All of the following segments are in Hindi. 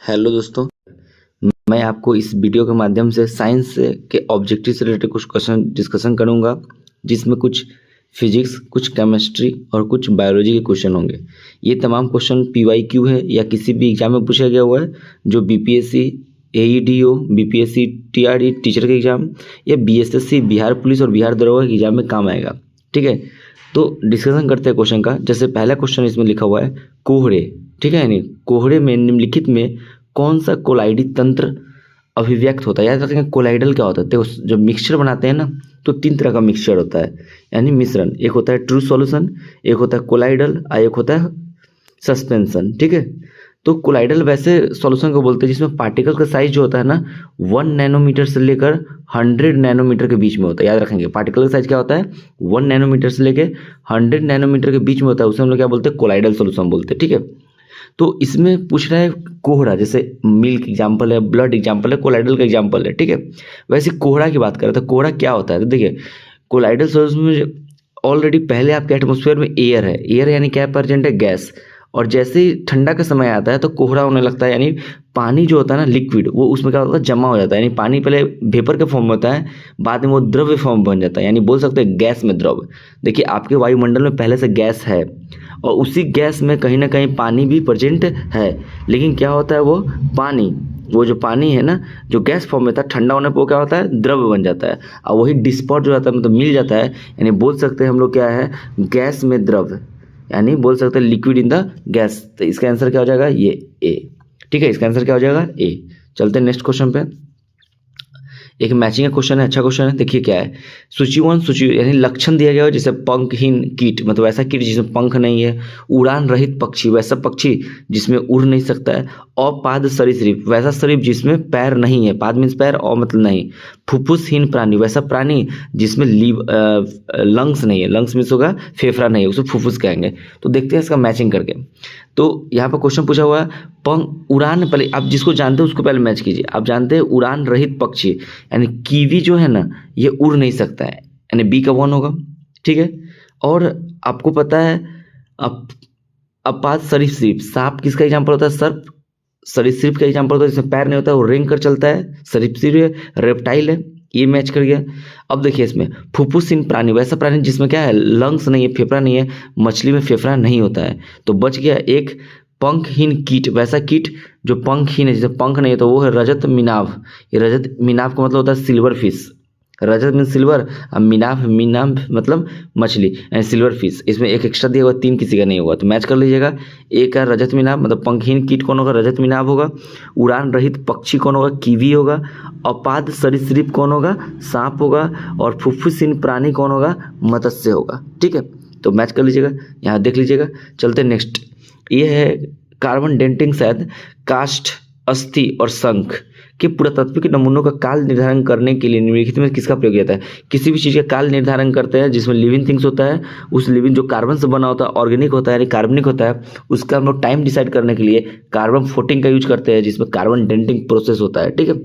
हेलो दोस्तों, मैं आपको इस वीडियो के माध्यम से साइंस के ऑब्जेक्टिव से रिलेटेड कुछ क्वेश्चन डिस्कशन करूंगा, जिसमें कुछ फिजिक्स, कुछ केमिस्ट्री और कुछ बायोलॉजी के क्वेश्चन होंगे। ये तमाम क्वेश्चन PYQ है या किसी भी एग्जाम में पूछा गया हुआ है, जो BPSC, AEDO, BPSC, TRE teacher के एग्जाम या BSSC बिहार पुलिस और बिहार दरोगा के एग्जाम में काम आएगा। ठीक है, तो डिस्कशन करते हैं क्वेश्चन का। जैसे पहला क्वेश्चन इसमें लिखा हुआ है कोहरे। ठीक है, यानी कोहरे में निम्नलिखित में कौन सा कोलाइडी तंत्र अभिव्यक्त होता है। याद रखेंगे कोलाइडल क्या होता है। देखो, जब मिक्सचर बनाते हैं ना, तो 3 तरह का मिक्सचर होता है, यानी मिश्रण। एक होता है ट्रू सॉल्यूशन, एक होता है कोलाइडल और एक होता है सस्पेंशन। ठीक है, तो कोलाइडल वैसे सॉल्यूशन को बोलते हैं जिसमें पार्टिकल का साइज जो होता है ना 1 नैनोमीटर से लेकर 100 नैनोमीटर के बीच में होता है। याद रखेंगे पार्टिकल का साइज क्या होता है, 1 नैनोमीटर से लेकर 100 नैनोमीटर के बीच में होता है, उसे हम लोग क्या बोलते हैं, कोलाइडल सॉल्यूशन बोलते हैं। ठीक है, तो इसमें पूछ रहा है कोहरा, जैसे मिल्क एग्जाम्पल है, ब्लड एग्जाम्पल है, कोलाइडल का एग्जाम्पल है। ठीक है, वैसे कोहरा की बात करें तो कोहरा क्या होता है, तो देखिए कोलाइडल सॉल्यूशन में ऑलरेडी पहले आपके एटमॉस्फेयर में एयर है, एयर यानी क्या प्रेजेंट है, गैस। और जैसे ही ठंडा का समय आता है तो कोहरा होने लगता है, यानी पानी जो होता है ना लिक्विड, वो उसमें क्या होता है, जमा हो जाता है। यानी पानी पहले वेपर के फॉर्म में होता है, बाद में वो द्रव्य फॉर्म बन जाता है, यानी बोल सकते हैं गैस में द्रव। देखिए आपके वायुमंडल में पहले से गैस है और उसी गैस में कहीं ना कहीं पानी भी प्रेजेंट है, लेकिन क्या होता है, वो जो पानी है ना, जो गैस फॉर्म में था, ठंडा होने पर वो क्या होता है, द्रव्य बन जाता है और वही डिस्पर्ट जो जाता है, मतलब मिल जाता है। यानी बोल सकते हैं हम लोग क्या है, गैस में द्रव्य, यानी बोल सकते हैं लिक्विड इन द गैस। तो इसका आंसर क्या हो जाएगा, ये ए। ठीक है, इसका आंसर क्या हो जाएगा, ए। चलते हैं नेक्स्ट क्वेश्चन पे। एक मैचिंग का क्वेश्चन है, अच्छा क्वेश्चन है। देखिए क्या है, सूचीवन सूची यानी लक्षण दिया गया हो, जैसे पंखहीन कीट, मतलब ऐसा कीट जिसमें पंख नहीं है। उड़ान रहित पक्षी, वैसा पक्षी जिसमें उड़ नहीं सकता है। अपाद सरीसृप, वैसा सरीप जिसमें पैर नहीं है, पाद मीन्स पैर और मतलब नहीं। फुफ्फुसहीन प्राणी, वैसा प्राणी जिसमें लंग्स नहीं है, लंग्स मीन्स होगा फेफड़ा नहीं है, उसे फुफ्फुस कहेंगे। तो देखते हैं इसका मैचिंग करके। तो यहाँ पर क्वेश्चन पूछा हुआ है उड़ान, पहले आप जिसको जानते हैं उसको पहले मैच कीजिए। आप जानते हैं उड़ान रहित पक्षी, यानी कीवी जो है ना, ये उड़ नहीं सकता है, यानी बी का 1 होगा। ठीक है, और आपको पता है अपाद सरीसृप, सांप किसका एग्जाम्पल होता है, सर्प। सरीसृप का एग्जाम्पल होता है जिसमें पैर नहीं होता है, वो रेंग कर चलता है, सरीसृप रेप्टाइल है, ये मैच कर गया। अब देखिए इसमें फुफ्फुसहीन प्राणी, वैसा प्राणी जिसमें क्या है, लंग्स नहीं है, फेफड़ा नहीं है। मछली में फेफड़ा नहीं होता है, तो बच गया एक पंखहीन कीट, वैसा कीट जो पंखहीन है, जिसे पंख नहीं है, तो वो है रजत मीनाभ। ये रजत मीनाभ का मतलब होता है सिल्वर फिश। रजत मीन सिल्वर और मीनाभ मतलब मछली, यानी सिल्वर फिश। इसमें एक एक्स्ट्रा दिया हुआ, 3 किसी का नहीं होगा, तो मैच कर लीजिएगा। एक है रजत मीनाभ, मतलब पंखहीन कीट कौन होगा, रजत मीनाभ होगा। उड़ान रहित पक्षी कौन होगा, कीवी होगा। अपाद सरीसृप कौन होगा, सांप होगा। और फुफ्फुसहीन प्राणी कौन होगा, मत्स्य होगा। ठीक है, तो मैच कर लीजिएगा, यहाँ देख लीजिएगा। चलते नेक्स्ट, ये है कार्बन डेटिंग, शायद काष्ठ, अस्थि और शंख के पुरातत्व के नमूनों का काल निर्धारण करने के लिए निम्नलिखित में किसका प्रयोग किया जाता है। किसी भी चीज़ का काल निर्धारण करते हैं जिसमें लिविंग थिंग्स होता है, उस लिविंग जो कार्बन से बना होता है, ऑर्गेनिक होता है यानी कार्बनिक होता है, उसका हम लोग टाइम डिसाइड करने के लिए कार्बन 14 का यूज करते हैं, जिसमें कार्बन डेटिंग प्रोसेस होता है। ठीक है,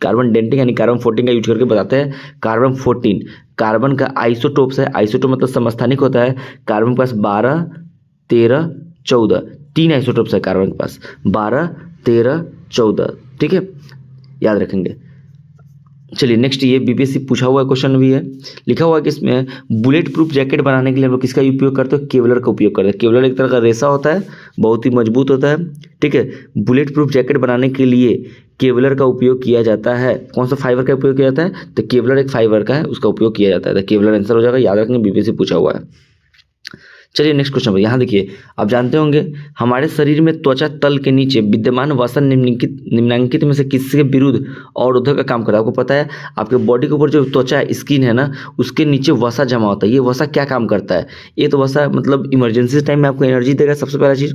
कार्बन डेटिंग यानी कार्बन 14 का यूज करके बताते हैं। कार्बन 14 कार्बन का आइसोटोप्स है, आइसोटोप मतलब समस्थानिक होता है। कार्बन के पास 12, 13, 14 3 आइसोटोप्स है कार्बन के पास, 12, 13, 14। ठीक है, याद रखेंगे। चलिए नेक्स्ट, ये BPSC पूछा हुआ क्वेश्चन भी है। लिखा हुआ है कि इसमें बुलेट प्रूफ जैकेट बनाने के लिए हम लोग किसका उपयोग करते हैं, केवलर का उपयोग करते हैं। केवलर एक तरह का रेशा होता है, बहुत ही मजबूत होता है। ठीक है, बुलेट प्रूफ जैकेट बनाने के लिए केवलर का उपयोग किया जाता है। कौन सा फाइबर का उपयोग किया जाता है, तो केवलर एक फाइबर का है, उसका उपयोग किया जाता है। तो केवलर आंसर हो जाएगा, याद रखेंगे, BPSC पूछा हुआ है। चलिए नेक्स्ट क्वेश्चन पर, यहाँ देखिए आप जानते होंगे हमारे शरीर में त्वचा तल के नीचे विद्यमान वसा निम्नलिखित में से किसके विरुद्ध अवरोधक का काम करता है। आपको पता है आपके बॉडी के ऊपर जो त्वचा स्किन है ना, उसके नीचे वसा जमा होता है। ये वसा क्या काम करता है, ये तो वसा मतलब इमरजेंसी टाइम में आपको एनर्जी देगा, सबसे पहला चीज़।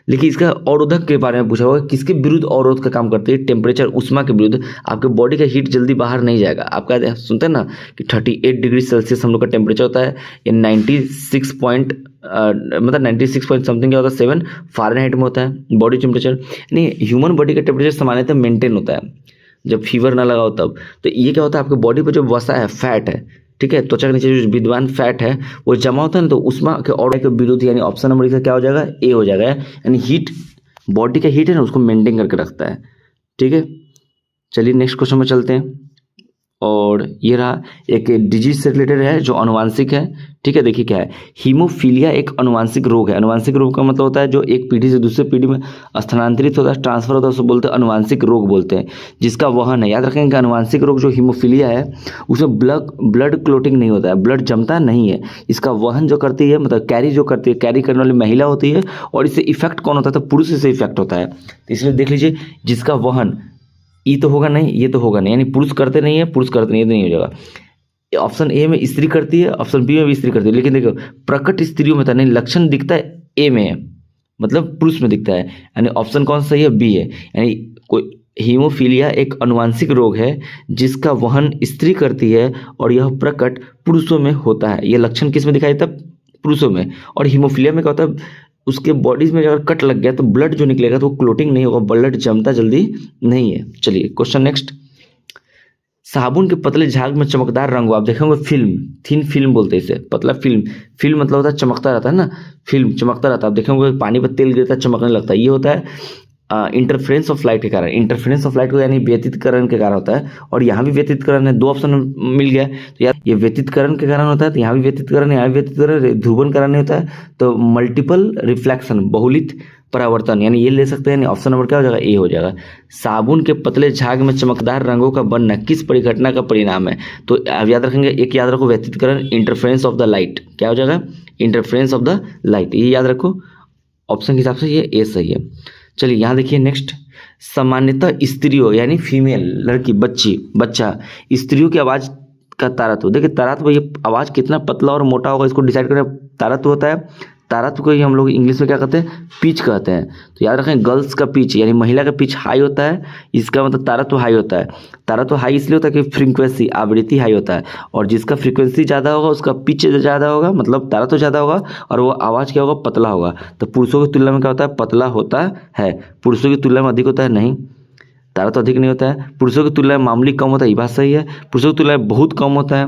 लेकिन इसका अवरोधक के बारे में पूछा हुआ है, किसके विरुद्ध अवरोध का काम करते हैं, टेम्परेचर उष्मा के विरुद्ध। आपके बॉडी का हीट जल्दी बाहर नहीं जाएगा। आपका सुनते हैं ना कि 38 डिग्री सेल्सियस हम लोग का टेम्परेचर होता है, ये 96 पॉइंट समथिंग क्या होता है, 7 फ़ारेनहाइट में होता है बॉडी टेम्परेचर। नहीं, ह्यूमन बॉडी का टेम्परेचर सामान्यतः मेंटेन होता है जब फीवर ना लगाओ तब। तो ये क्या होता है, आपके बॉडी पर जो वसा है, फैट है, ठीक है, त्वचा के नीचे जो विद्यमान फैट है वो जमा होता है ना, तो उष्मा के और के विरुद्ध, यानी ऑप्शन नंबर इसका क्या हो जाएगा, ए हो जाएगा। यानी हीट बॉडी का हीट है ना उसको मेंटेन करके रखता है। ठीक है, चलिए नेक्स्ट क्वेश्चन में चलते हैं। और ये रहा एक डिजीज से रिलेटेड है जो अनुवांशिक है। ठीक है, देखिए क्या है, हीमोफीलिया एक अनुवांशिक रोग है। अनुवांशिक रोग का मतलब होता है जो एक पीढ़ी से दूसरे पीढ़ी में स्थानांतरित होता है, ट्रांसफर होता है, उसको बोलते हैं अनुवांशिक रोग बोलते हैं, जिसका वहन है। याद रखेंगे कि अनुवांशिक रोग जो हीमोफीलिया है उसमें ब्लड क्लोटिंग नहीं होता है, ब्लड जमता नहीं है। इसका वहन जो करती है मतलब कैरी जो करती है, कैरी करने वाली महिला होती है, और इससे इफेक्ट कौन होता है, तो पुरुष से इफेक्ट होता है। तो इसलिए देख लीजिए, जिसका वहन, ये तो होगा नहीं, ये तो होगा नहीं, यानी पुरुष करते नहीं है, पुरुष करते नहीं है, तो नहीं हो जाएगा। ऑप्शन ए में स्त्री करती है, ऑप्शन बी में भी स्त्री करती है, लेकिन देखो प्रकट स्त्रियों में था नहीं, लक्षण दिखता है ए में है, मतलब पुरुष में दिखता है, यानी ऑप्शन कौन सा सही है, बी है। यानी कोई हीमोफीलिया एक अनुवांशिक रोग है जिसका वहन स्त्री करती है और यह प्रकट पुरुषों में होता है। यह लक्षण किस में दिखाई देता है, पुरुषों में। और हीमोफीलिया में क्या होता है, उसके बॉडीज में अगर कट लग गया तो ब्लड जो निकलेगा तो वो क्लोटिंग नहीं होगा, ब्लड जमता जल्दी नहीं है। चलिए क्वेश्चन नेक्स्ट। साबुन के पतले झाग में चमकदार रंग हो, आप देखेंगे फिल्म, थिन फिल्म बोलते हैं इसे, पतला फिल्म। फिल्म मतलब होता है चमकता रहता है ना, फिल्म चमकता रहता है। आप देखेंगे पानी पर तेल गिरता है चमकने लगता है, ये होता है इंटरफ्रेंस ऑफ लाइट के कारण। इंटरफ्रेंस ऑफ लाइट को यानी व्यतीतकरण के कारण होता है, और यहाँ भी व्यतीतकरण है, दो ऑप्शन मिल गया। तो यार ये व्यतीतकरण के कारण होता है, तो यहाँ भी व्यतीतकरण, यहाँ भी व्यतीतकरण, ध्रुवन कारण नहीं होता है, तो मल्टीपल रिफ्लेक्शन, बहुलित परावर्तन, यानी ये ले सकते हैं। यानी ऑप्शन नंबर क्या हो जाएगा, ए हो जाएगा। साबुन के पतले झाग में चमकदार रंगों का बनना किस परिघटना का परिणाम है, तो आप याद रखेंगे, एक याद रखो व्यतीतकरण, इंटरफ्रेंस ऑफ द लाइट, क्या हो जाएगा, इंटरफ्रेंस ऑफ द लाइट, ये याद रखो। ऑप्शन के हिसाब से ये ए सही है। चलिए यहाँ देखिए नेक्स्ट। सामान्यतः स्त्रियों यानी फीमेल, लड़की, बच्चा, स्त्रियों की आवाज का तारत्व, देखिए तारत्व, ये आवाज कितना पतला और मोटा होगा इसको डिसाइड करना तारत्व होता है। तारत्व को ही हम लोग इंग्लिश में क्या कहते हैं, पिच कहते हैं। तो याद रखें, गर्ल्स का पिच यानी महिला का पिच हाई होता है, इसका मतलब तारत्व हाई होता है। तारत्व हाई इसलिए होता है कि फ्रीक्वेंसी, आवृत्ति हाई होता है, और जिसका फ्रीक्वेंसी ज़्यादा होगा उसका पिच ज़्यादा होगा, मतलब तारत्व ज़्यादा होगा, और वो आवाज़ क्या होगा, पतला होगा। तो पुरुषों की तुलना में क्या होता है, पतला होता है, पुरुषों की तुलना में अधिक होता है नहीं, तारत्व अधिक नहीं होता है। पुरुषों की तुलना में मामूली कम होता है, ये बात सही है। पुरुषों की तुलना में बहुत कम होता है,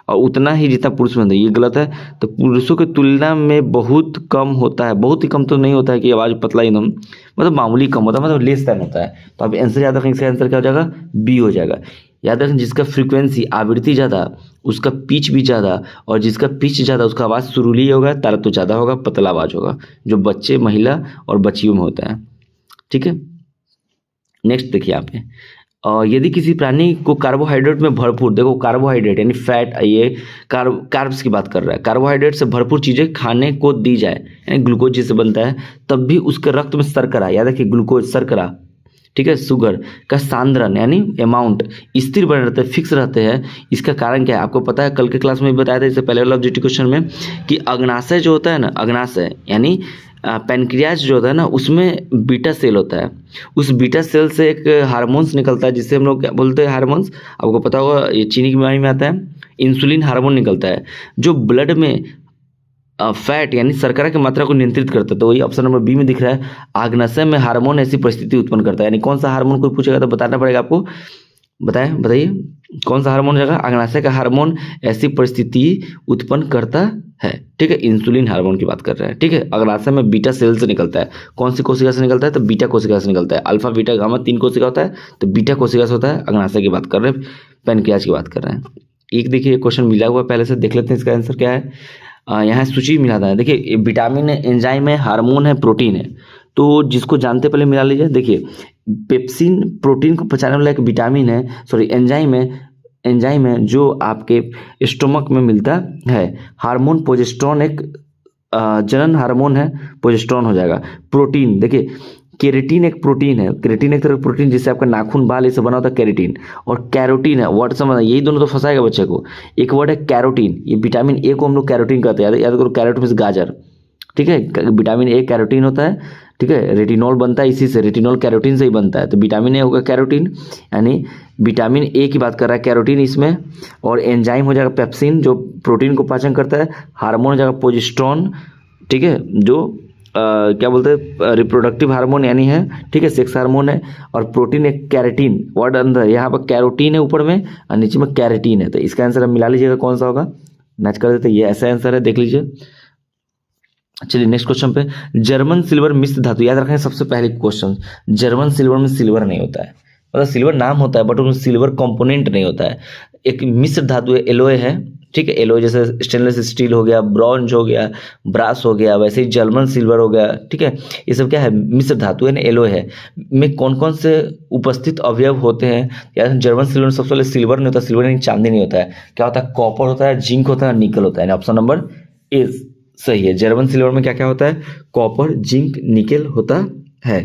और उतना ही जितना पुरुष में होता है, ये गलत है। तो पुरुषों की तुलना में बहुत कम होता है, बहुत ही कम तो नहीं होता है कि आवाज़ पतला एकदम, मतलब मामूली कम होता है, मतलब लेस देन होता है। तो आप आंसर याद रखें, इसका आंसर क्या हो जाएगा, बी हो जाएगा। याद रखें, जिसका फ्रीक्वेंसी, आवृत्ति ज़्यादा, उसका पिच भी ज़्यादा, और जिसका पिच ज़्यादा उसका आवाज़ सुरीली होगा, तारत्व ज़्यादा होगा, पतला आवाज़ होगा, जो बच्चे, महिला और बच्चियों में होता है। ठीक है, नेक्स्ट देखिए आप यदि किसी प्राणी को कार्बोहाइड्रेट में भरपूर, देखो कार्बोहाइड्रेट यानी फैट, ये कार्ब्स की बात कर रहा है, कार्बोहाइड्रेट से भरपूर चीज़ें खाने को दी जाए, यानी ग्लूकोज जिससे बनता है, तब भी उसके रक्त में शर्करा, याद रखिए ग्लूकोज, शर्करा, ठीक है, शुगर का सांद्रण यानी अमाउंट स्थिर बने रहते हैं, फिक्स रहते हैं। इसका कारण क्या है, आपको पता है, कल के क्लास में भी बताया था, इससे पहले वाला ऑब्जेक्टिव क्वेश्चन में, कि अग्नाशय जो होता है ना, अग्नाशय यानी पैनक्रियाज जो होता है ना, उसमें बीटा सेल होता है। उस बीटा सेल से एक हार्मोन्स निकलता है, जिससे हम लोग क्या बोलते हैं, हार्मोन्स, आपको पता होगा, ये चीनी की बीमारी में आता है, इंसुलिन हार्मोन निकलता है, जो ब्लड में फैट यानी शर्करा की मात्रा को नियंत्रित करता है। तो वही ऑप्शन नंबर बी में दिख रहा है, आग्नाशय में हार्मोन ऐसी परिस्थिति उत्पन्न करता है। यानी कौन सा हार्मोन कोई पूछेगा तो बताना पड़ेगा आपको, बताइए कौन सा हार्मोन रहेगा, आग्नाशय का हार्मोन ऐसी परिस्थिति उत्पन्न करता है। ठीक है, इंसुलिन हार्मोन की बात कर रहे हैं। ठीक है, अग्नाशय में बीटा सेल से निकलता है, कौन सी कोशिका से निकलता है, तो बीटा कोशिका से निकलता है। अल्फा बीटा गामा 3 कोशिका होता है, तो बीटा कोशिका से होता है। अग्नाशय की बात कर रहे हैं, पैनक्रियाज की बात कर रहे हैं। एक देखिए क्वेश्चन मिला हुआ पहले से, देख लेते हैं इसका आंसर क्या है। यहाँ सूची मिला था, देखिए विटामिन है, एंजाइम है, हार्मोन है, प्रोटीन है। तो जिसको जानते पहले मिला लीजिए। देखिए पेप्सिन प्रोटीन को पचाने वाला एक विटामिन है, सॉरी एंजाइम है जो आपके स्टोमक में मिलता है। हार्मोन प्रोजेस्टेरोन एक जनन हार्मोन है, प्रोजेस्टेरोन हो जाएगा। प्रोटीन, देखिए केरेटिन एक प्रोटीन है, केरेटिन एक तरह का प्रोटीन जिससे आपका नाखून, बाल, ये सब बना होता है, केरेटिन। और कैरोटीन है, वर्ड समझना, यही दोनों तो फंसाएगा बच्चे को। एक वर्ड है कैरोटीन, ये विटामिन ए को हम लोग कैरोटीन कहते हैं, याद करो, कैरोट मींस गाजर। ठीक है, विटामिन ए कैरोटीन होता है। ठीक है, रेटिनॉल बनता है इसी से, रेटिनॉल कैरोटीन से ही बनता है, तो विटामिन ए होगा कैरोटीन, यानी विटामिन ए की बात कर रहा है कैरोटीन इसमें। और एंजाइम हो जाएगा पेप्सिन जो प्रोटीन को पाचन करता है। हार्मोन हो जाएगा प्रोजेस्टेरोन, ठीक है, जो क्या बोलते हैं, रिप्रोडक्टिव हार्मोन यानी है, ठीक है, सेक्स हार्मोन है। और प्रोटीन एक कैरेटीन, वर्ड अंदर यहाँ पर कैरोटीन है ऊपर में और नीचे में कैरेटीन है। तो इसका आंसर आप मिला लीजिएगा कौन सा होगा, मैच कर देते, ये ऐसा आंसर है, देख लीजिए। चलिए नेक्स्ट क्वेश्चन पे, जर्मन सिल्वर मिश्र धातु, याद रखें सबसे पहले क्वेश्चन, जर्मन सिल्वर में सिल्वर नहीं होता है, मतलब सिल्वर नाम होता है बट उसमें सिल्वर कंपोनेंट नहीं होता है। एक मिश्र धातु है, एलोय है, ठीक है, एलोय जैसे स्टेनलेस स्टील हो गया, ब्रॉन्ज हो गया, ब्रास हो गया, वैसे ही जर्मन सिल्वर हो गया, ठीक है। ये सब क्या है, मिश्र धातु है ना, एलोय है। में कौन कौन से उपस्थित अवयव होते हैं, यार जर्मन सिल्वर में सबसे पहले सिल्वर नहीं होता, सिल्वर नहीं, चांदी नहीं होता है, क्या होता है, कॉपर होता है, जिंक होता है, निकल होता है। ऑप्शन नंबर ए सही है, जर्मन सिल्वर में क्या क्या होता है, कॉपर, जिंक, निकेल होता है।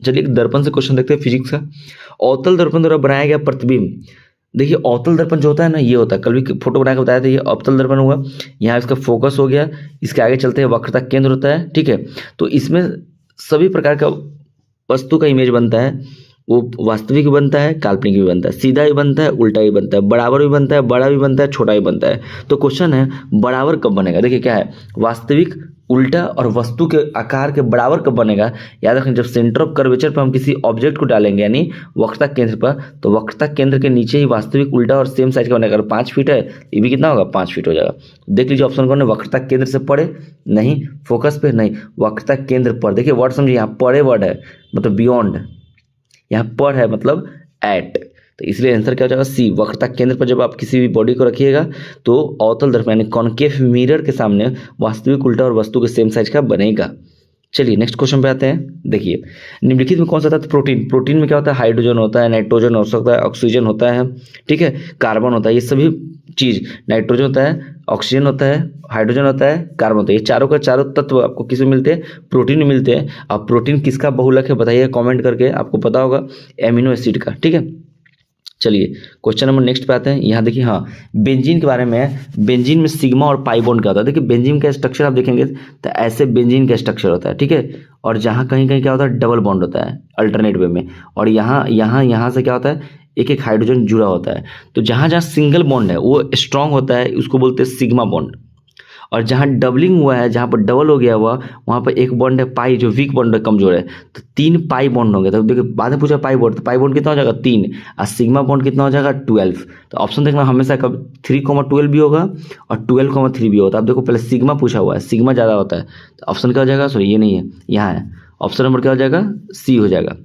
चलिए एक दर्पण से क्वेश्चन देखते हैं फिजिक्स का। अवतल दर्पण द्वारा बनाया गया प्रतिबिंब, देखिए अवतल दर्पण जो होता है ना, ये होता है, कल भी फोटो बना के बताया था, ये अवतल दर्पण हुआ, यहाँ इसका फोकस हो गया, इसके आगे चलते हैं वक्रता केंद्र होता है, ठीक है। तो इसमें सभी प्रकार का वस्तु का इमेज बनता है, वो वास्तविक भी बनता है, काल्पनिक भी बनता है, सीधा भी बनता है, उल्टा भी बनता है, बराबर भी बनता है, बड़ा भी बनता है, छोटा भी बनता है। तो क्वेश्चन है बराबर कब बनेगा, देखिए क्या है, वास्तविक, उल्टा और वस्तु के आकार के बराबर कब बनेगा। याद रखें जब सेंटर ऑफ कर्वेचर पर हम किसी ऑब्जेक्ट को डालेंगे यानी वक्रता केंद्र पर, तो वक्रता केंद्र के नीचे ही वास्तविक, उल्टा और सेम साइज का बनेगा। अगर 5 फीट है ये भी कितना होगा, 5 फीट हो जाएगा। देख लीजिए ऑप्शन कौन है, वक्रता केंद्र से पड़े नहीं, फोकस पे नहीं, वक्रता केंद्र पर। देखिए वर्ड समझिए, यहाँ पड़े वर्ड है मतलब बियॉन्ड, यहाँ पर है मतलब एट, तो इसलिए आंसर क्या हो जाएगा, सी। वक्रता केंद्र पर जब आप किसी भी बॉडी को रखिएगा तो अवतल दर्पण यानी कॉनकेव मिरर के सामने वास्तविक, उल्टा और वस्तु के सेम साइज का बनेगा। चलिए नेक्स्ट क्वेश्चन पे आते हैं। देखिए निम्नलिखित में कौन सा था, प्रोटीन, प्रोटीन में क्या होता है, हाइड्रोजन होता है, नाइट्रोजन हो सकता है, ऑक्सीजन होता है, ठीक है, कार्बन होता है, ये सभी चीज, नाइट्रोजन होता है, ऑक्सीजन होता है, हाइड्रोजन होता है, कार्बन होता है, ये चारों का चारों तत्व आपको किस में मिलते हैं, प्रोटीन में मिलते हैं। अब प्रोटीन किसका बहुलक है बताइए कमेंट करके, आपको पता होगा एमिनो एसिड का, ठीक है। चलिए क्वेश्चन नंबर नेक्स्ट पे आते हैं। यहाँ देखिए हाँ, बेंजीन के बारे में, बेंजीन में सिग्मा और पाई बॉन्ड क्या होता है। देखिए बेंजीन का स्ट्रक्चर आप देखेंगे तो ऐसे बेंजीन का स्ट्रक्चर होता है, ठीक है, और जहाँ कहीं कहीं क्या होता है, डबल बॉन्ड होता है अल्टरनेट वे में, और यहाँ से क्या होता है, एक एक हाइड्रोजन जुड़ा होता है। तो जहाँ जहाँ सिंगल बॉन्ड है वो स्ट्रांग होता है, उसको बोलते हैं सिग्मा बॉन्ड, और जहाँ डबलिंग हुआ है, जहाँ पर डबल हो गया हुआ, वहाँ पर एक बॉन्ड है पाई, जो वीक बॉन्ड है, कमजोर है, तो 3 पाई बॉन्ड होंगे। तो देखिए बाद में पूछा पाई बॉन्ड, तो पाई बॉन्ड कितना हो जाएगा 3, और सिग्मा बॉन्ड कितना हो जाएगा 12। तो ऑप्शन देखना हमेशा कब 3,12 भी होगा और 12,3 भी होता है। अब देखो पहले सिग्मा पूछा हुआ है, सिग्मा ज़्यादा होता है, तो ऑप्शन क्या हो जाएगा, सॉरी ये नहीं है, यहाँ है, ऑप्शन नंबर क्या हो जाएगा, सी हो जाएगा।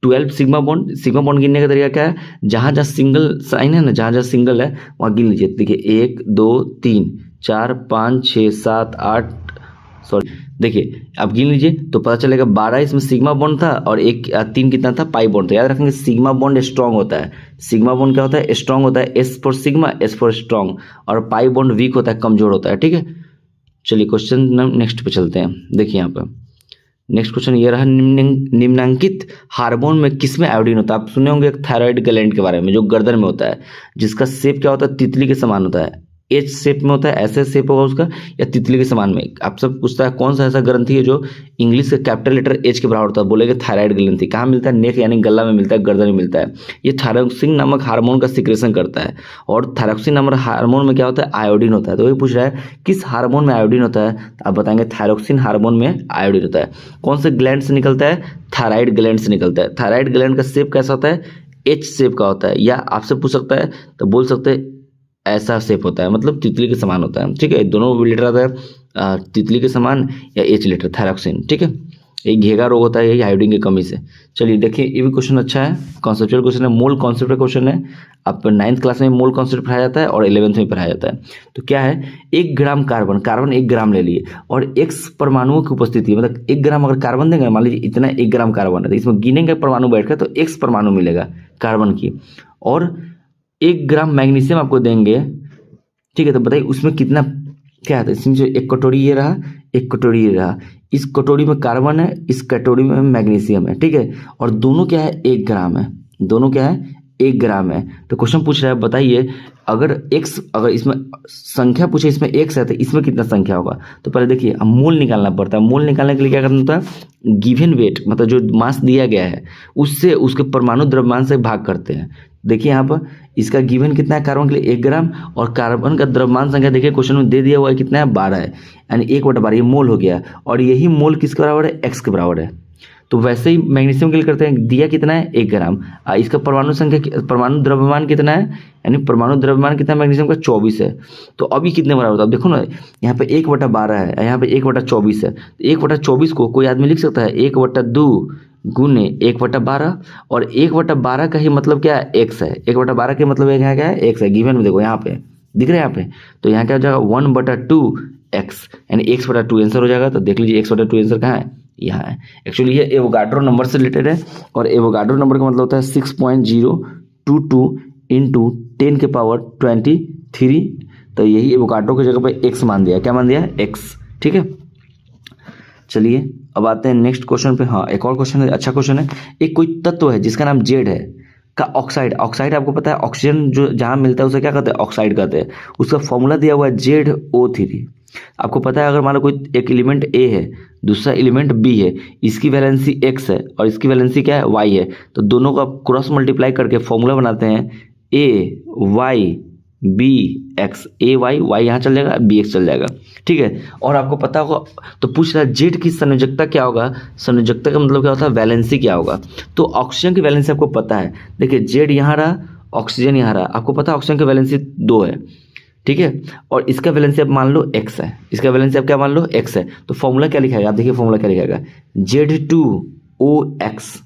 12 सिग्मा बॉन्ड, सिग्मा बॉन्ड गिनने का तरीका क्या है, जहाँ जहाँ सिंगल साइन है ना, जहाँ जहाँ सिंगल है वहाँ गिन लीजिए। देखिए 1 2 3 4 5 6 7 8, सॉरी देखिए अब गिन लीजिए तो पता चलेगा 12 इसमें सिग्मा बॉन्ड था और 3 कितना था, पाई बॉन्ड था। याद रखेंगे सिग्मा बॉन्ड स्ट्रॉन्ग होता है, सिग्मा बॉन्ड क्या होता है, स्ट्रॉन्ग होता है, S for sigma, S for strong, और पाई बॉन्ड वीक होता है, कमजोर होता है, ठीक है। चलिए क्वेश्चन नेक्स्ट पे चलते हैं। देखिए यहाँ पर नेक्स्ट क्वेश्चन ये रहा, निम्नांकित हार्मोन में किसमें आयोडीन होता है। आप सुने होंगे एक थायराइड ग्लैंड के बारे में जो गर्दन में होता है, जिसका शेप क्या होता है, तितली के समान होता है, एच शेप में होता है, ऐसे शेप होगा उसका, या तितली के समान में। आप सब पूछता है कौन सा ऐसा ग्रंथि है जो इंग्लिश का कैपिटल लेटर एच के बराबर होता है, बोलेंगे थायराइड ग्रंथि। कहाँ मिलता है, नेक यानी गला में मिलता है, गर्दन में मिलता है। ये थायरोक्सिन नामक हार्मोन का सिक्रेशन करता है, और थायरोक्सिन नामक हार्मोन में क्या होता है, आयोडीन होता है। तो वही पूछ रहा है किस हार्मोन में आयोडीन होता है, आप बताएंगे थायरोक्सिन हार्मोन में आयोडीन होता है। कौन से ग्लैंड से निकलता है, थायराइड ग्लैंड से निकलता है। थायराइड ग्लैंड का शेप कैसा होता है, एच शेप का होता है, या आपसे पूछ सकता है तो बोल सकते हैं ऐसा शेप होता है, मतलब तितली के समान होता है, ठीक है। दोनों लेटर आता है तितली के समान या एच लेटर, थायरोक्सिन, ठीक है। ये घेगा रोग होता है यही आयोडीन की कमी से। चलिए देखिए ये भी क्वेश्चन अच्छा है, कॉन्सेप्चुअल क्वेश्चन है, मोल कॉन्सेप्ट का क्वेश्चन है। आप 9th क्लास में मोल कॉन्सेप्ट पढ़ाया जाता है और 11th में पढ़ाया जाता है। तो क्या है, 1 ग्राम कार्बन, कार्बन 1 ग्राम ले लिए, और x परमाणुओं की उपस्थिति, मतलब 1 ग्राम अगर कार्बन देंगे, मान लीजिए इतना 1 ग्राम कार्बन है, तो इसमें गिनेंगे परमाणु बैठकर तो x परमाणु मिलेगा कार्बन की, और 1 ग्राम मैग्नीशियम आपको देंगे, ठीक है। तो बताइए उसमें कितना क्या है, इसमें जो एक कटोरी ये रहा, एक कटोरी ये रहा, इस कटोरी में कार्बन है, इस कटोरी में मैग्नीशियम है, ठीक है, और दोनों क्या है, 1 ग्राम है, दोनों क्या है, 1 ग्राम है। तो क्वेश्चन पूछ रहा है बताइए अगर x, अगर इसमें संख्या पूछे, इसमें x है तो इसमें कितना संख्या होगा। तो पहले देखिए अब मोल निकालना पड़ता है। मोल निकालने के लिए क्या करना होता है, गिवन वेट मतलब जो मास दिया गया है उससे उसके परमाणु द्रव्यमान से भाग करते हैं। देखिए यहाँ पर इसका गिवन कितना है, कार्बन के लिए 1 ग्राम, और कार्बन का द्रव्यमान संख्या देखिए क्वेश्चन में दे दिया हुआ है कितना है, 12 है, यानी 1/12 ये मोल हो गया, और यही मोल किसके बराबर है, x के बराबर है। तो वैसे ही मैग्नीशियम के लिए करते हैं, दिया कितना है 1 ग्राम, इसका परमाणु संख्या परमाणु द्रव्यमान कितना है, यानी परमाणु द्रव्यमान कितना है मैग्नीशियम का 24 है। तो अभी कितने बराबर होता है, देखो ना यहाँ पे 1/12 है, यहाँ पे 1/24 है। 1/24 को कोई आदमी लिख सकता है 1/2 गुने 1/12, और 1/12 का ही मतलब क्या है, x है। 1/12 के मतलब यहाँ क्या है, x है। गिवन में देखो यहाँ पे दिख रहा है यहाँ पे, तो यहाँ क्या हो जाएगा 1/2 x, यानी x/2 आंसर हो जाएगा। तो देख लीजिए x/2 आंसर कहाँ है, यहाँ है। एक्चुअली ये एवोगाड्रो नंबर से रिलेटेड है, और एवोगाड्रो नंबर का मतलब होता है 6.022 इंटू 10⁻23। तो यही एवोगाड्रो की जगह पे x मान दिया, क्या मान दिया, x। ठीक है, चलिए अब आते हैं नेक्स्ट क्वेश्चन पे। हाँ, एक और क्वेश्चन है, अच्छा क्वेश्चन है। एक कोई तत्व है जिसका नाम जेड है का ऑक्साइड, ऑक्साइड आपको पता है ऑक्सीजन जो जहाँ मिलता है उसे क्या कहते हैं, ऑक्साइड कहते हैं। उसका फॉर्मूला दिया हुआ है ZO3। आपको पता है अगर मान लो कोई एक एलिमेंट A है, दूसरा एलिमेंट B है, इसकी वैलेंसी X है और इसकी वैलेंसी क्या है, Y है, तो दोनों को आप क्रॉस मल्टीप्लाई करके फॉर्मूला बनाते हैं AYBX। AY यहाँ चल जाएगा, BX चल जाएगा। ठीक है, और आपको पता होगा, तो पूछ रहा है जेड की संयोजकता क्या होगा। संयोजकता का मतलब क्या होता है, वैलेंसी क्या होगा। तो ऑक्सीजन की वैलेंसी आपको पता है, देखिए जेड यहाँ रहा, ऑक्सीजन यहाँ रहा, आपको पता है ऑक्सीजन की वैलेंसी 2 है। ठीक है, और इसका वैलेंसी आप मान लो x है, इसका वैलेंसी आप क्या मान लो x है। तो फॉर्मूला क्या लिखाएगा, आप देखिए फॉर्मूला क्या लिखाएगा, Z2OX।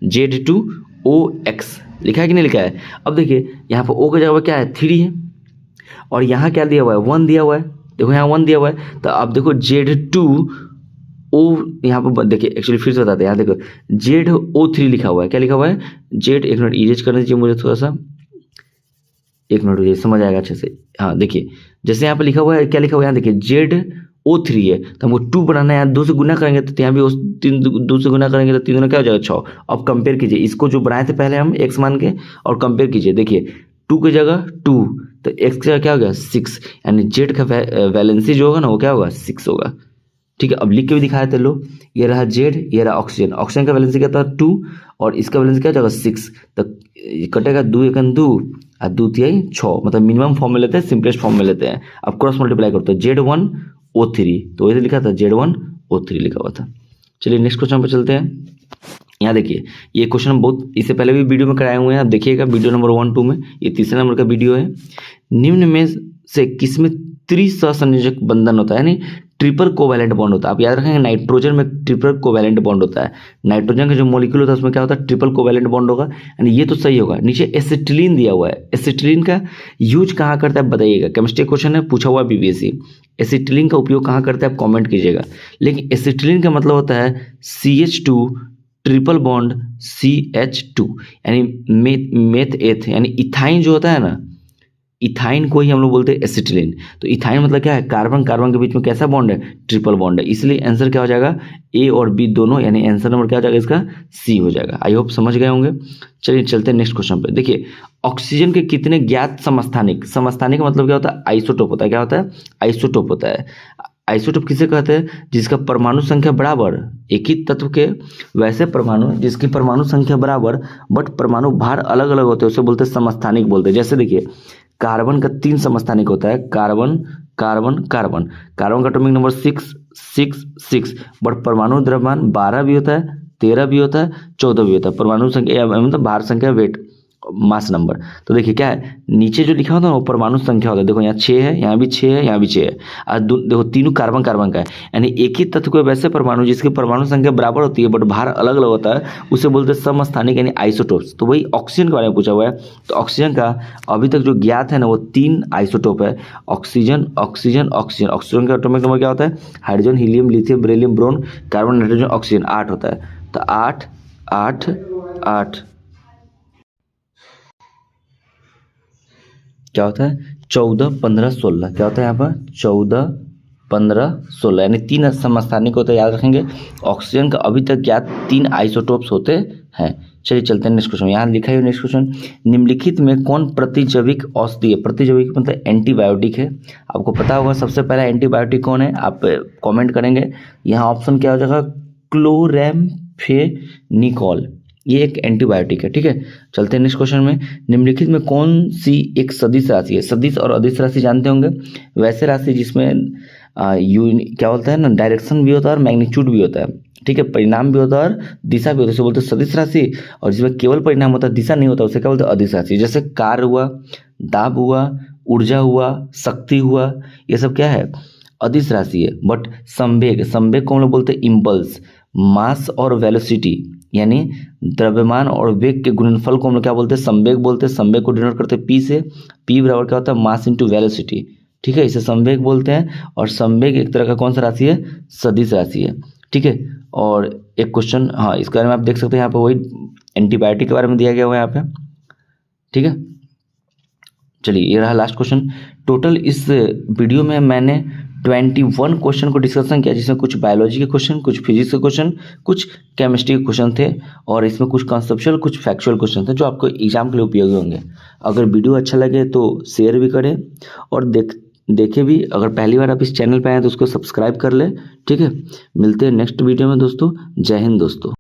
Z2OX लिखा है कि नहीं लिखा है। अब देखिए यहाँ पर O की जगह क्या है, 3 है, और यहाँ क्या दिया हुआ है, 1 दिया हुआ है। देखो यहाँ 1 दिया हुआ है, तो आप देखो Z2O यहाँ पर देखिए, एक्चुअली फिर से बताते हैं, यहाँ देखो ZO3 लिखा हुआ है। क्या लिखा हुआ है, जेड, एक मिनट इरेज करना चाहिए मुझे थोड़ा सा, एक मिनट मुझे समझ आएगा अच्छे से। हाँ देखिए, जैसे यहाँ पे लिखा हुआ है, क्या लिखा हुआ है यहाँ देखिए, ZO3 है, तो हमको 2 बनाना है, 2 से गुना करेंगे तो यहाँ भी उस 2 से गुना करेंगे तो 3 गुना क्या हो जाएगा, 6। अब कंपेयर कीजिए इसको जो बनाए थे पहले हम x मान के, और कंपेयर कीजिए, देखिए 2 की जगह 2, तो x की जगह क्या हो गया 6, यानी जेड का वैलेंसी जो होगा ना वो क्या होगा, 6 होगा। ठीक है, अब लिख के भी दिखाए थे लो, ये रहा जेड, ये रहा ऑक्सीजन। ऑक्सीजन का वैलेंसी क्या था 2, और इसका वैलेंसी क्या जाएगा 6, तो कटेगा 2 × 2 और 2 × 6, मतलब मिनिमम फॉर्म में लेते हैं, सिंपलेस्ट फॉर्म में लेते हैं। अब क्रॉस मल्टीप्लाई करते हैं, Z1O3, तो वैसे लिखा था Z1O3 लिखा हुआ था। चलिए नेक्स्ट क्वेश्चन पर चलते हैं। यहाँ देखिए, ये क्वेश्चन हम बहुत इससे पहले भी वीडियो में कराए हुए हैं, आप देखिएगा वीडियो नंबर 1, 2 में, ये तीसरे नंबर का वीडियो है। निम्न में से किसमें त्रिसहसंयोजक बंधन होता है, यानी ट्रिपल कोवैलेंट बॉन्ड होता है। आप याद रखेंगे नाइट्रोजन में ट्रिपल कोवैलेंट बॉन्ड होता है, नाइट्रोजन का जो मॉलिक्यूल होता है उसमें क्या होता है, ट्रिपल कोवैलेंट बॉन्ड होगा, यानी ये तो सही होगा। नीचे एसिटिलीन दिया हुआ है, एसिटिलीन का यूज कहाँ करता है बताइएगा, केमिस्ट्री क्वेश्चन है, पूछा हुआ BPSC। एसिटिलीन का उपयोग कहाँ करता है आप कॉमेंट कीजिएगा। लेकिन एसिटिलीन का मतलब होता है CH2 ट्रिपल बॉन्ड CH2, यानी मेथ एथ, यानी इथाइन जो होता है ना, इथाइन को ही हम लोग बोलते हैं एसिटिलीन। तो इथाइन मतलब क्या है, कार्बन कार्बन के बीच में कैसा बॉन्ड है, ट्रिपल बॉन्ड है, इसलिए आंसर क्या हो जाएगा, A और B दोनों, यानी आंसर नंबर क्या हो जाएगा इसका, C हो जाएगा। आई होप समझ गए होंगे। चलिए चलते हैं नेक्स्ट क्वेश्चन पे। देखिए, ऑक्सीजन के कितने ज्ञात समस्थानिक, समस्थानिक मतलब क्या होता है, आइसोटोप होता है। क्या होता है, आइसोटोप होता है। आइसोटोप किसे कहते हैं, जिसका परमाणु संख्या बराबर, एक ही तत्व के वैसे परमाणु जिसकी परमाणु संख्या बराबर बट परमाणु भार अलग अलग होते हैं, उसे बोलते हैं समस्थानिक बोलते हैं। जैसे देखिए, कार्बन का 3 समस्थानिक होता है, कार्बन कार्बन कार्बन, कार्बन का एटॉमिक नंबर 666, बट परमाणु द्रव्यमान 12 भी होता है, 13 भी होता है, 14 भी होता है। परमाणु संख्या मतलब भार संख्या, वेट, मास नंबर। तो देखिए क्या है, नीचे जो लिखा होता है वो परमाणु संख्या होता है। देखो यहाँ 6 है, यहाँ भी 6 है, यहाँ भी 6 है, और देखो तीनों कार्बन कार्बन का है, यानी एक ही तत्व को वैसे परमाणु जिसकी परमाणु संख्या बराबर होती है बट भार अलग अलग होता है, उसे बोलते हैं समस्थानिक, यानी आइसोटोप्स। तो वही ऑक्सीजन के बारे में पूछा हुआ है। तो ऑक्सीजन का अभी तक जो ज्ञात है ना वो 3 आइसोटोप है, ऑक्सीजन ऑक्सीजन ऑक्सीजन। ऑक्सीजन का एटॉमिक नंबर क्या होता है, hydrogen, helium, lithium, beryllium, boron, carbon, nitrogen, oxygen, 8 होता है। तो 8 8 8 क्या होता है, 14 15 16, क्या होता है यहाँ पर 14 15 16, यानी 3 समस्थानिक होते हैं, याद रखेंगे। ऑक्सीजन का अभी तक ज्ञात 3 आइसोटोप्स होते हैं। चलिए चलते हैं नेक्स्ट क्वेश्चन। यहाँ लिखा है नेक्स्ट क्वेश्चन, निम्नलिखित में कौन प्रतिजैविक औषधि है, प्रतिजैविक मतलब एंटीबायोटिक है। आपको पता होगा सबसे पहला एंटीबायोटिक कौन है, आप कमेंट करेंगे। यहाँ ऑप्शन क्या हो जाएगा, क्लोरामफेनिकोल, ये एक एंटीबायोटिक है। ठीक है, चलते हैं नेक्स्ट क्वेश्चन में। निम्नलिखित में कौन सी एक सदिश राशि है, सदिश और अदिश राशि जानते होंगे, वैसे राशि जिसमें क्या बोलता है ना, डायरेक्शन भी होता है और मैग्नीट्यूड भी होता है। ठीक है, परिणाम भी होता है और दिशा भी होता है, उसे बोलते हैं सदिश राशि। और जिसमें केवल परिणाम होता है, दिशा नहीं होता, उसे क्या बोलते हैं, अदिश राशि। जैसे कार्य हुआ, दाब हुआ, ऊर्जा हुआ, शक्ति हुआ, ये सब क्या है, अदिश राशि है। बट संवेग, संवेग को हम लोग बोलते हैं इम्पल्स। मास और वेलोसिटी यानी द्रव्यमान और वेग के गुणनफल को हम लोग क्या बोलते हैं, संवेग बोलते हैं। संवेग को डिनोट करते हैं पी से। पी बराबर क्या होता है, मास इंटू वेलोसिटी, ठीक है, इसे संवेग बोलते हैं। और संवेग एक तरह का कौन सा राशि है, सदिश राशि है, ठीक है। और एक क्वेश्चन, हाँ, इसके बारे में आप देख सकते हैं, यहाँ पे वही एंटीबायोटिक के बारे में दिया गया हुआ है यहाँ पे, ठीक है। चलिए, ये रहा लास्ट क्वेश्चन। टोटल इस वीडियो में मैंने 21 क्वेश्चन को डिस्कशन किया, जिसमें कुछ बायोलॉजी के क्वेश्चन, कुछ फिजिक्स के क्वेश्चन, कुछ केमिस्ट्री के क्वेश्चन थे, और इसमें कुछ कॉन्सेप्चुअल, कुछ फैक्चुअल क्वेश्चन थे जो आपको एग्जाम के लिए उपयोगी होंगे। अगर वीडियो अच्छा लगे तो शेयर भी करें, और देखे भी। अगर पहली बार आप इस चैनल पर आए तो उसको सब्सक्राइब कर लें, ठीक है। मिलते हैं नेक्स्ट वीडियो में दोस्तों। जय हिंद दोस्तों।